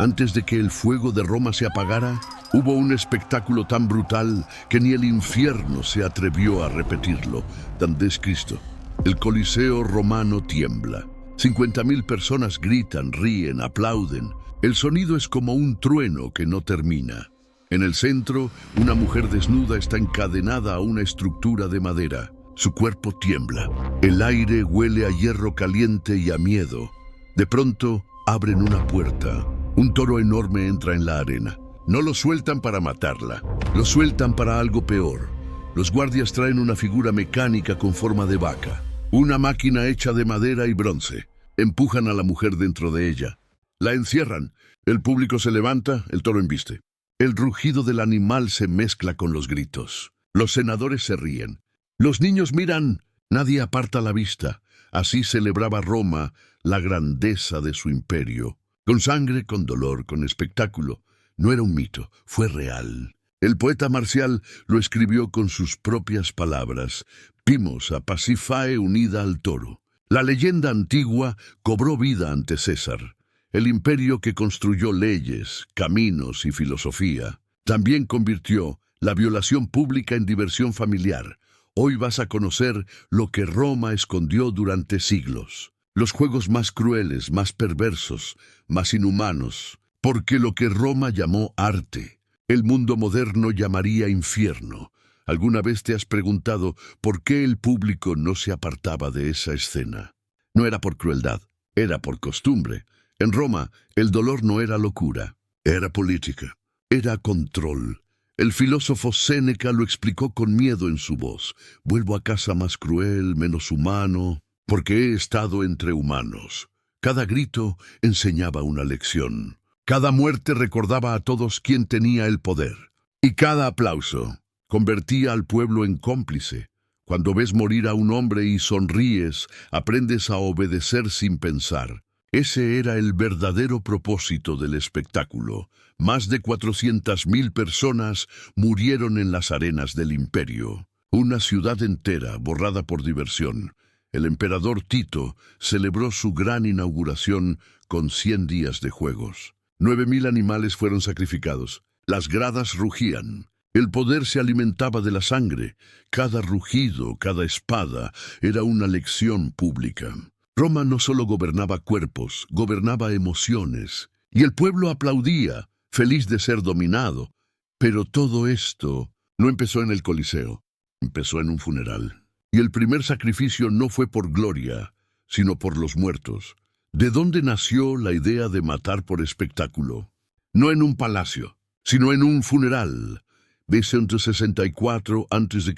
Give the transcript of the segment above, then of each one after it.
Antes de que el fuego de Roma se apagara, hubo un espectáculo tan brutal que ni el infierno se atrevió a repetirlo. Donde es Cristo. El Coliseo romano tiembla. 50.000 personas gritan, ríen, aplauden. El sonido es como un trueno que no termina. En el centro, una mujer desnuda está encadenada a una estructura de madera. Su cuerpo tiembla. El aire huele a hierro caliente y a miedo. De pronto, abren una puerta. Un toro enorme entra en la arena. No lo sueltan para matarla. Lo sueltan para algo peor. Los guardias traen una figura mecánica con forma de vaca. Una máquina hecha de madera y bronce. Empujan a la mujer dentro de ella. La encierran. El público se levanta, el toro embiste. El rugido del animal se mezcla con los gritos. Los senadores se ríen. Los niños miran. Nadie aparta la vista. Así celebraba Roma la grandeza de su imperio. Con sangre, con dolor, con espectáculo. No era un mito, fue real. El poeta Marcial lo escribió con sus propias palabras. Vimos a Pasífae unida al toro. La leyenda antigua cobró vida ante César. El imperio que construyó leyes, caminos y filosofía, también convirtió la violación pública en diversión familiar. Hoy vas a conocer lo que Roma escondió durante siglos. Los juegos más crueles, más perversos, más inhumanos. Porque lo que Roma llamó arte, el mundo moderno llamaría infierno. ¿Alguna vez te has preguntado por qué el público no se apartaba de esa escena? No era por crueldad, era por costumbre. En Roma, el dolor no era locura, era política, era control. El filósofo Séneca lo explicó con miedo en su voz. Vuelvo a casa más cruel, menos humano, porque he estado entre humanos. Cada grito enseñaba una lección. Cada muerte recordaba a todos quién tenía el poder. Y cada aplauso convertía al pueblo en cómplice. Cuando ves morir a un hombre y sonríes, aprendes a obedecer sin pensar. Ese era el verdadero propósito del espectáculo. Más de 400.000 personas murieron en las arenas del imperio. Una ciudad entera borrada por diversión. El emperador Tito celebró su gran inauguración con 100 días de juegos. 9.000 animales fueron sacrificados. Las gradas rugían. El poder se alimentaba de la sangre. Cada rugido, cada espada era una lección pública. Roma no solo gobernaba cuerpos, gobernaba emociones. Y el pueblo aplaudía, feliz de ser dominado. Pero todo esto no empezó en el Coliseo, empezó en un funeral. Y el primer sacrificio no fue por gloria, sino por los muertos. ¿De dónde nació la idea de matar por espectáculo? No en un palacio, sino en un funeral. De 164 a.C.,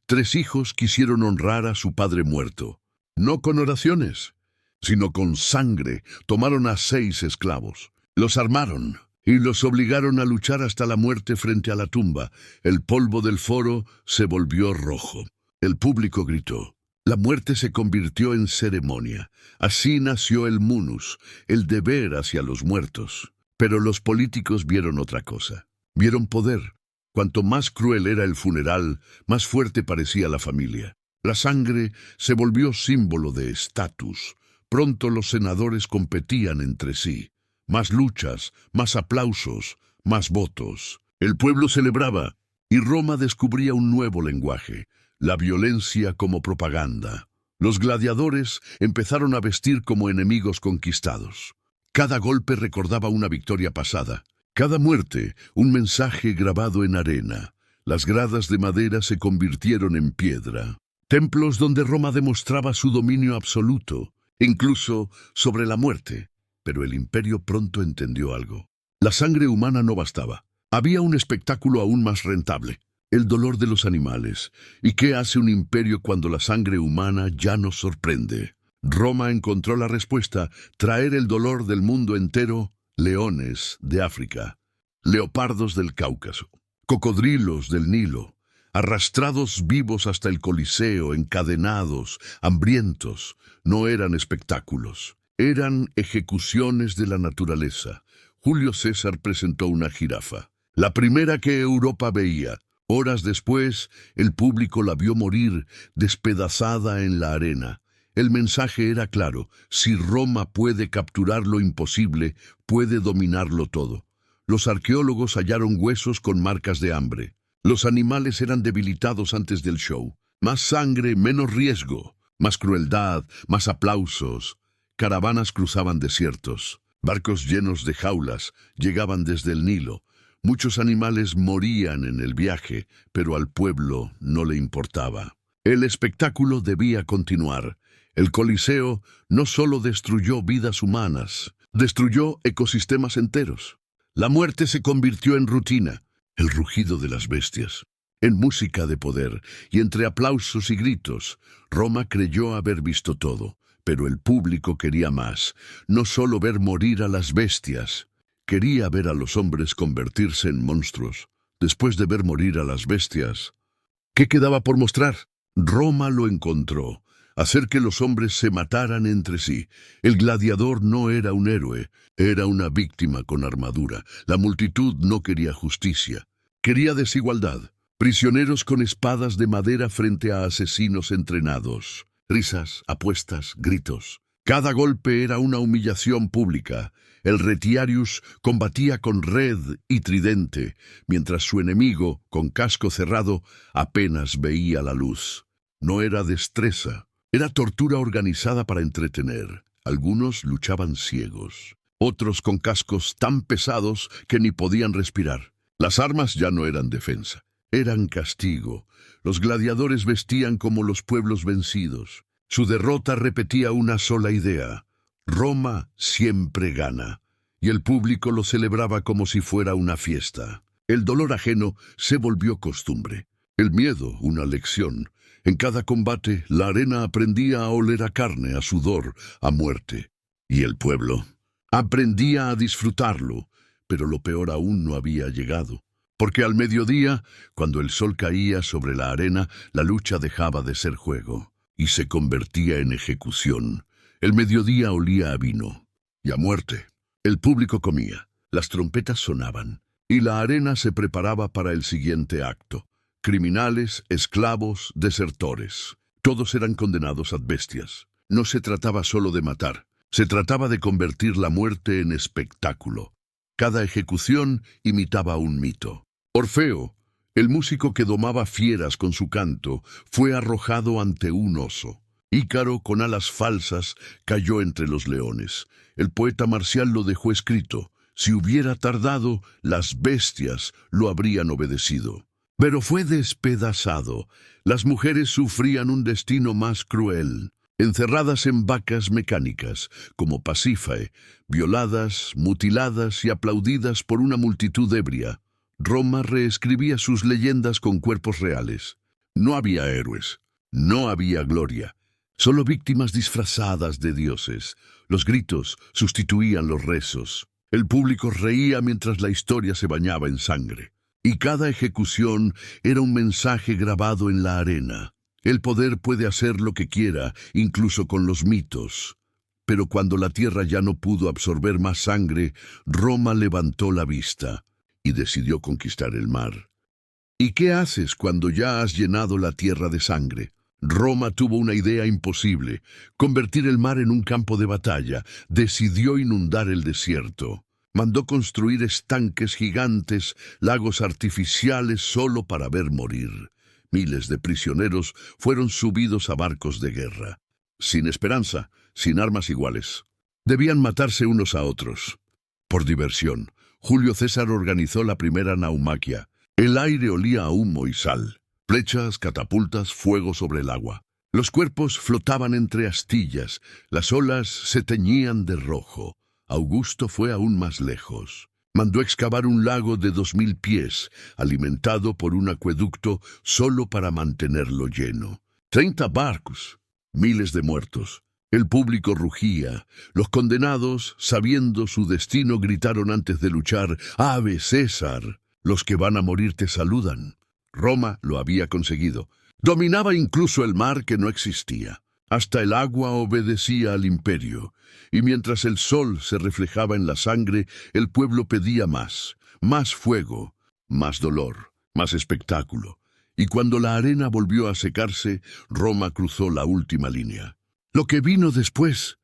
3 hijos quisieron honrar a su padre muerto. No con oraciones, sino con sangre. Tomaron a 6 esclavos. Los armaron y los obligaron a luchar hasta la muerte frente a la tumba. El polvo del foro se volvió rojo. El público gritó. La muerte se convirtió en ceremonia. Así nació el munus, el deber hacia los muertos. Pero los políticos vieron otra cosa. Vieron poder. Cuanto más cruel era el funeral, más fuerte parecía la familia. La sangre se volvió símbolo de estatus. Pronto los senadores competían entre sí. Más luchas, más aplausos, más votos. El pueblo celebraba, y Roma descubría un nuevo lenguaje. La violencia como propaganda. Los gladiadores empezaron a vestir como enemigos conquistados. Cada golpe recordaba una victoria pasada. Cada muerte, un mensaje grabado en arena. Las gradas de madera se convirtieron en piedra. Templos donde Roma demostraba su dominio absoluto, incluso sobre la muerte. Pero el imperio pronto entendió algo. La sangre humana no bastaba. Había un espectáculo aún más rentable. El dolor de los animales. ¿Y qué hace un imperio cuando la sangre humana ya nos sorprende? Roma encontró la respuesta: traer el dolor del mundo entero. Leones de África, leopardos del Cáucaso, cocodrilos del Nilo, arrastrados vivos hasta el Coliseo, encadenados, hambrientos. No eran espectáculos, eran ejecuciones de la naturaleza. Julio César presentó una jirafa, la primera que Europa veía. Horas después, el público la vio morir, despedazada en la arena. El mensaje era claro: si Roma puede capturar lo imposible, puede dominarlo todo. Los arqueólogos hallaron huesos con marcas de hambre. Los animales eran debilitados antes del show. Más sangre, menos riesgo. Más crueldad, más aplausos. Caravanas cruzaban desiertos. Barcos llenos de jaulas llegaban desde el Nilo. Muchos animales morían en el viaje, pero al pueblo no le importaba. El espectáculo debía continuar. El Coliseo no solo destruyó vidas humanas, destruyó ecosistemas enteros. La muerte se convirtió en rutina, el rugido de las bestias, en música de poder, y entre aplausos y gritos, Roma creyó haber visto todo, pero el público quería más, no solo ver morir a las bestias, quería ver a los hombres convertirse en monstruos. Después de ver morir a las bestias, ¿qué quedaba por mostrar? Roma lo encontró. Hacer que los hombres se mataran entre sí. El gladiador no era un héroe, era una víctima con armadura. La multitud no quería justicia, quería desigualdad. Prisioneros con espadas de madera frente a asesinos entrenados. Risas, apuestas, gritos. Cada golpe era una humillación pública. El retiarius combatía con red y tridente, mientras su enemigo, con casco cerrado, apenas veía la luz. No era destreza. Era tortura organizada para entretener. Algunos luchaban ciegos, otros con cascos tan pesados que ni podían respirar. Las armas ya no eran defensa, eran castigo. Los gladiadores vestían como los pueblos vencidos. Su derrota repetía una sola idea: Roma siempre gana, y el público lo celebraba como si fuera una fiesta. El dolor ajeno se volvió costumbre, el miedo una lección. En cada combate, la arena aprendía a oler a carne, a sudor, a muerte. Y el pueblo aprendía a disfrutarlo, pero lo peor aún no había llegado. Porque al mediodía, cuando el sol caía sobre la arena, la lucha dejaba de ser juego y se convertía en ejecución. El mediodía olía a vino y a muerte. El público comía, las trompetas sonaban, y la arena se preparaba para el siguiente acto. Criminales, esclavos, desertores. Todos eran condenados ad bestias. No se trataba solo de matar, se trataba de convertir la muerte en espectáculo. Cada ejecución imitaba un mito. Orfeo, el músico que domaba fieras con su canto, fue arrojado ante un oso. Ícaro, con alas falsas, cayó entre los leones. El poeta marcial lo dejó escrito: si hubiera tardado, las bestias lo habrían obedecido. Pero fue despedazado. Las mujeres sufrían un destino más cruel, encerradas en vacas mecánicas, como Pasífae, violadas, mutiladas y aplaudidas por una multitud ebria. Roma reescribía sus leyendas con cuerpos reales. No había héroes, no había gloria, solo víctimas disfrazadas de dioses. Los gritos sustituían los rezos. El público reía mientras la historia se bañaba en sangre. Y cada ejecución era un mensaje grabado en la arena. El poder puede hacer lo que quiera, incluso con los mitos. Pero cuando la tierra ya no pudo absorber más sangre, Roma levantó la vista y decidió conquistar el mar. ¿Y qué haces cuando ya has llenado la tierra de sangre? Roma tuvo una idea imposible: convertir el mar en un campo de batalla. Decidió inundar el desierto. Mandó construir estanques gigantes, lagos artificiales solo para ver morir. Miles de prisioneros fueron subidos a barcos de guerra. Sin esperanza, sin armas iguales. Debían matarse unos a otros. Por diversión, Julio César organizó la primera naumaquia. El aire olía a humo y sal. Flechas, catapultas, fuego sobre el agua. Los cuerpos flotaban entre astillas. Las olas se teñían de rojo. Augusto fue aún más lejos. Mandó excavar un lago de 2000 pies, alimentado por un acueducto solo para mantenerlo lleno. 30 barcos, miles de muertos. El público rugía. Los condenados, sabiendo su destino, gritaron antes de luchar: «¡Ave César! Los que van a morir te saludan». Roma lo había conseguido. Dominaba incluso el mar, que no existía. Hasta el agua obedecía al imperio, y mientras el sol se reflejaba en la sangre, el pueblo pedía más fuego, más dolor, más espectáculo. Y cuando la arena volvió a secarse, Roma cruzó la última línea. Lo que vino después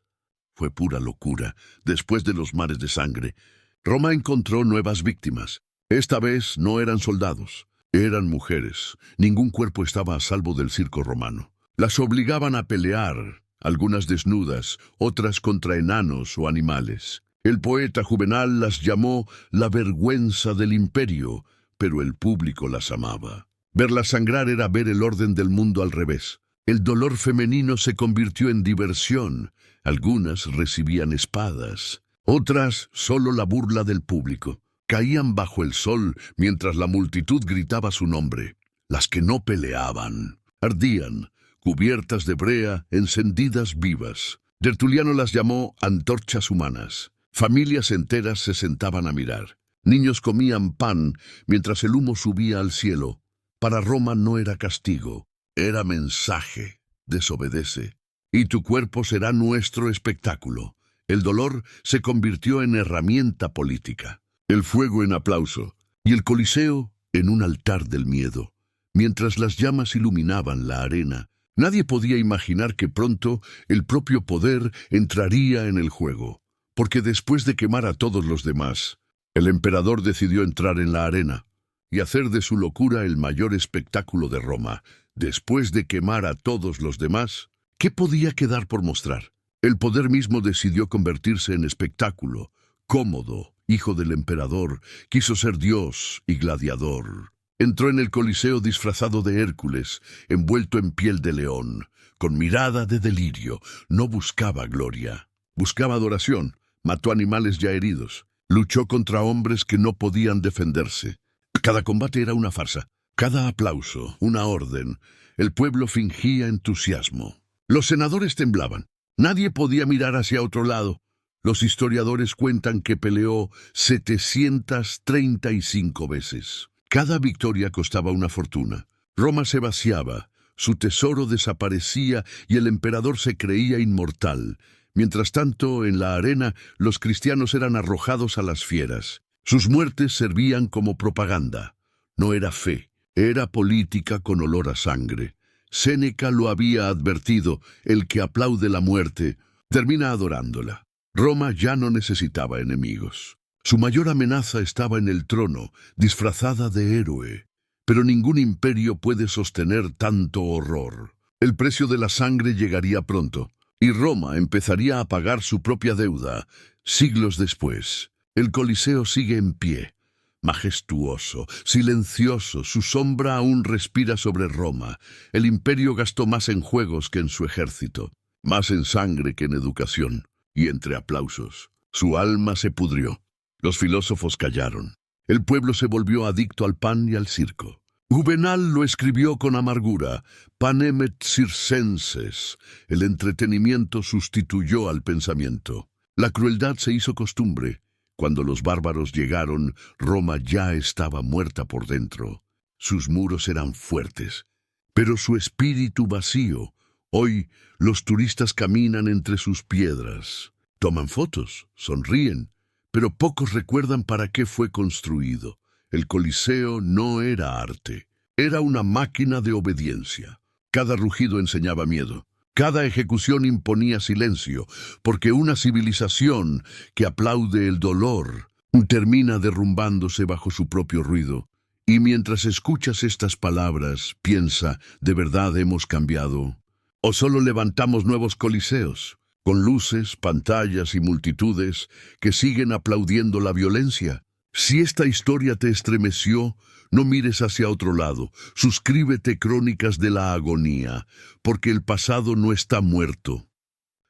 fue pura locura. Después de los mares de sangre, Roma encontró nuevas víctimas. Esta vez no eran soldados, eran mujeres. Ningún cuerpo estaba a salvo del circo romano. Las obligaban a pelear, algunas desnudas, otras contra enanos o animales. El poeta Juvenal las llamó la vergüenza del imperio, pero el público las amaba. Verlas sangrar era ver el orden del mundo al revés. El dolor femenino se convirtió en diversión. Algunas recibían espadas, otras solo la burla del público. Caían bajo el sol mientras la multitud gritaba su nombre. Las que no peleaban ardían, cubiertas de brea, encendidas vivas. Tertuliano las llamó antorchas humanas. Familias enteras se sentaban a mirar. Niños comían pan mientras el humo subía al cielo. Para Roma no era castigo, era mensaje. Desobedece, y tu cuerpo será nuestro espectáculo. El dolor se convirtió en herramienta política. El fuego en aplauso, y el Coliseo en un altar del miedo. Mientras las llamas iluminaban la arena, nadie podía imaginar que pronto el propio poder entraría en el juego. Porque después de quemar a todos los demás, el emperador decidió entrar en la arena y hacer de su locura el mayor espectáculo de Roma. Después de quemar a todos los demás, ¿qué podía quedar por mostrar? El poder mismo decidió convertirse en espectáculo. Cómodo, hijo del emperador, quiso ser dios y gladiador. Entró en el Coliseo disfrazado de Hércules, envuelto en piel de león, con mirada de delirio. No buscaba gloria, buscaba adoración. Mató animales ya heridos. Luchó contra hombres que no podían defenderse. Cada combate era una farsa. Cada aplauso, una orden. El pueblo fingía entusiasmo. Los senadores temblaban. Nadie podía mirar hacia otro lado. Los historiadores cuentan que peleó 735 veces. Cada victoria costaba una fortuna. Roma se vaciaba, su tesoro desaparecía y el emperador se creía inmortal. Mientras tanto, en la arena, los cristianos eran arrojados a las fieras. Sus muertes servían como propaganda. No era fe, era política con olor a sangre. Séneca lo había advertido: el que aplaude la muerte termina adorándola. Roma ya no necesitaba enemigos. Su mayor amenaza estaba en el trono, disfrazada de héroe. Pero ningún imperio puede sostener tanto horror. El precio de la sangre llegaría pronto, y Roma empezaría a pagar su propia deuda. Siglos después, el Coliseo sigue en pie. Majestuoso, silencioso, su sombra aún respira sobre Roma. El imperio gastó más en juegos que en su ejército, más en sangre que en educación, y entre aplausos. Su alma se pudrió. Los filósofos callaron. El pueblo se volvió adicto al pan y al circo. Juvenal lo escribió con amargura: panem et circenses. El entretenimiento sustituyó al pensamiento. La crueldad se hizo costumbre. Cuando los bárbaros llegaron, Roma ya estaba muerta por dentro. Sus muros eran fuertes, pero su espíritu vacío. Hoy los turistas caminan entre sus piedras. Toman fotos, sonríen, pero pocos recuerdan para qué fue construido. El Coliseo no era arte, era una máquina de obediencia. Cada rugido enseñaba miedo. Cada ejecución imponía silencio, porque una civilización que aplaude el dolor termina derrumbándose bajo su propio ruido. Y mientras escuchas estas palabras, piensa: ¿de verdad hemos cambiado? ¿O solo levantamos nuevos coliseos, con luces, pantallas y multitudes que siguen aplaudiendo la violencia? Si esta historia te estremeció, no mires hacia otro lado. Suscríbete Crónicas de la Agonía, porque el pasado no está muerto.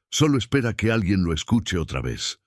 Solo espera que alguien lo escuche otra vez.